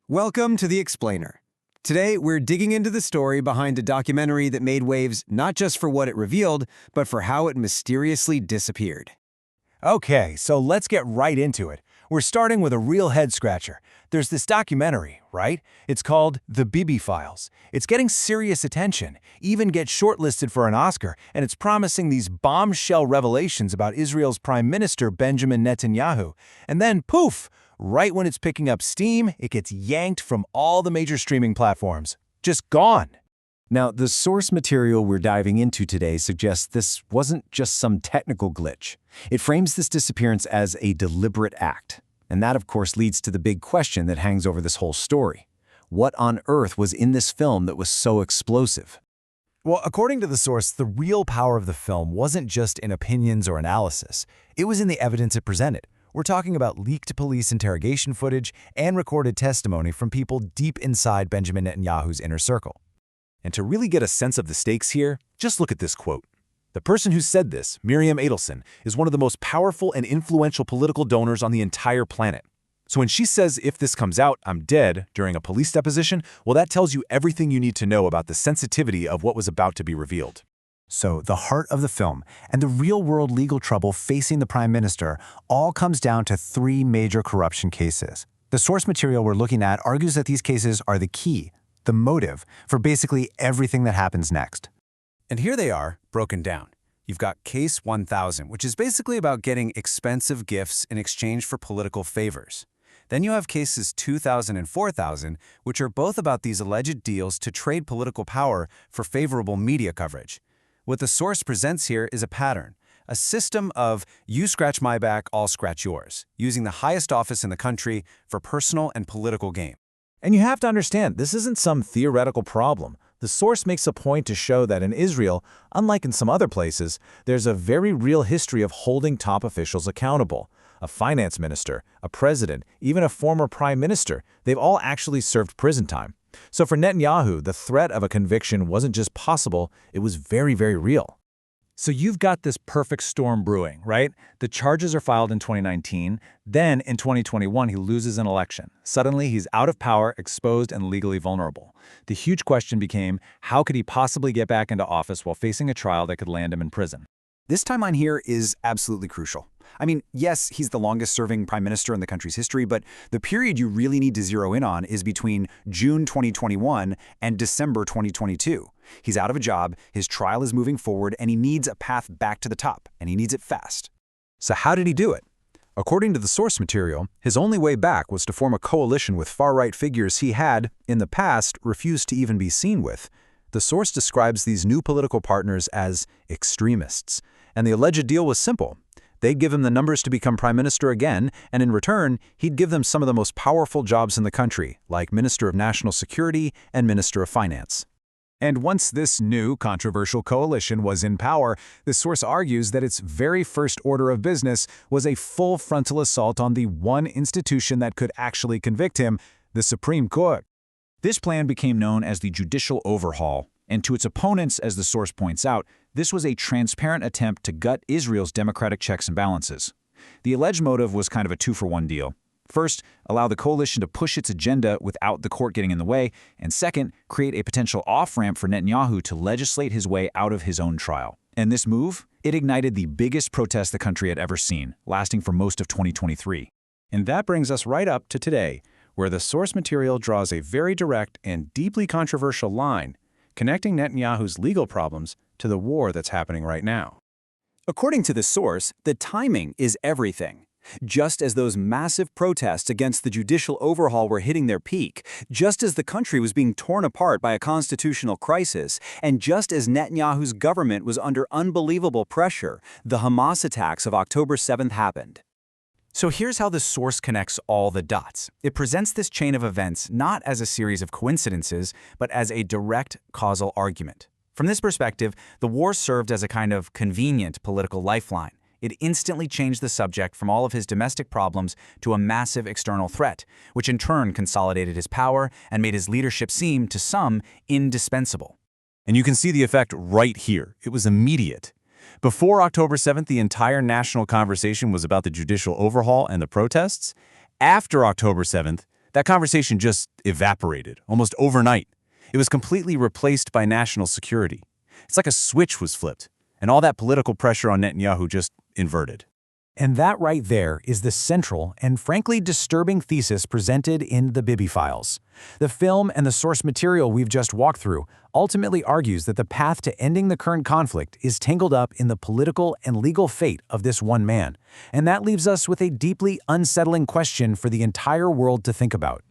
Welcome to The Explainer. Today, we're digging into the story behind a documentary that made waves not just for what it revealed, but for how it mysteriously disappeared. Okay, so let's get right into it. We're starting with a real head-scratcher. There's this documentary, right? It's called The Bibi Files. It's getting serious attention, even gets shortlisted for an Oscar, and it's promising these bombshell revelations about Israel's Prime Minister Benjamin Netanyahu. And then, poof! Right when it's picking up steam, it gets yanked from all the major streaming platforms. Just gone. Now, the source material we're diving into today suggests this wasn't just some technical glitch. It frames this disappearance as a deliberate act. And that, of course, leads to the big question that hangs over this whole story. What on earth was in this film that was so explosive? Well, according to the source, the real power of the film wasn't just in opinions or analysis. It was in the evidence it presented. We're talking about leaked police interrogation footage and recorded testimony from people deep inside Benjamin Netanyahu's inner circle. And to really get a sense of the stakes here, just look at this quote. The person who said this, Miriam Adelson, is one of the most powerful and influential political donors on the entire planet. So when she says, "If this comes out, I'm dead," during a police deposition, well, that tells you everything you need to know about the sensitivity of what was about to be revealed. So the heart of the film and the real-world legal trouble facing the Prime Minister all comes down to three major corruption cases. The source material we're looking at argues that these cases are the key, the motive, for basically everything that happens next. And here they are, broken down. You've got Case 1000, which is basically about getting expensive gifts in exchange for political favors. Then you have cases 2000 and 4000, which are both about these alleged deals to trade political power for favorable media coverage. What the source presents here is a pattern, a system of you scratch my back, I'll scratch yours, using the highest office in the country for personal and political gain. And you have to understand, this isn't some theoretical problem. The source makes a point to show that in Israel, unlike in some other places, there's a very real history of holding top officials accountable. A finance minister, a president, even a former prime minister, they've all actually served prison time. So for Netanyahu, the threat of a conviction wasn't just possible, it was very, very real. So you've got this perfect storm brewing, right? The charges are filed in 2019. Then in 2021, he loses an election. Suddenly, he's out of power, exposed, and legally vulnerable. The huge question became, how could he possibly get back into office while facing a trial that could land him in prison? This timeline here is absolutely crucial. I mean, yes, he's the longest-serving prime minister in the country's history, but the period you really need to zero in on is between June 2021 and December 2022. He's out of a job, his trial is moving forward, and he needs a path back to the top, and he needs it fast. So how did he do it? According to the source material, his only way back was to form a coalition with far-right figures he had, in the past, refused to even be seen with. The source describes these new political partners as extremists, and the alleged deal was simple. They'd give him the numbers to become prime minister again, and in return, he'd give them some of the most powerful jobs in the country, like Minister of National Security and Minister of Finance. And once this new, controversial coalition was in power, the source argues that its very first order of business was a full frontal assault on the one institution that could actually convict him, the Supreme Court. This plan became known as the Judicial Overhaul, and to its opponents, as the source points out, this was a transparent attempt to gut Israel's democratic checks and balances. The alleged motive was kind of a two-for-one deal. First, allow the coalition to push its agenda without the court getting in the way, and second, create a potential off-ramp for Netanyahu to legislate his way out of his own trial. And this move, it ignited the biggest protest the country had ever seen, lasting for most of 2023. And that brings us right up to today, where the source material draws a very direct and deeply controversial line, connecting Netanyahu's legal problems to the war that's happening right now. According to the source, the timing is everything. Just as those massive protests against the judicial overhaul were hitting their peak, just as the country was being torn apart by a constitutional crisis, and just as Netanyahu's government was under unbelievable pressure, the Hamas attacks of October 7th happened. So here's how the source connects all the dots. It presents this chain of events not as a series of coincidences, but as a direct causal argument. From this perspective, the war served as a kind of convenient political lifeline. It instantly changed the subject from all of his domestic problems to a massive external threat, which in turn consolidated his power and made his leadership seem, to some, indispensable. And you can see the effect right here. It was immediate. Before October 7th, the entire national conversation was about the judicial overhaul and the protests. After October 7th, That conversation just evaporated, almost overnight. It was completely replaced by national security. It's like a switch was flipped, and all that political pressure on Netanyahu just inverted. And that right there is the central and frankly disturbing thesis presented in the Bibi Files. The film and the source material we've just walked through ultimately argues that the path to ending the current conflict is tangled up in the political and legal fate of this one man. And that leaves us with a deeply unsettling question for the entire world to think about.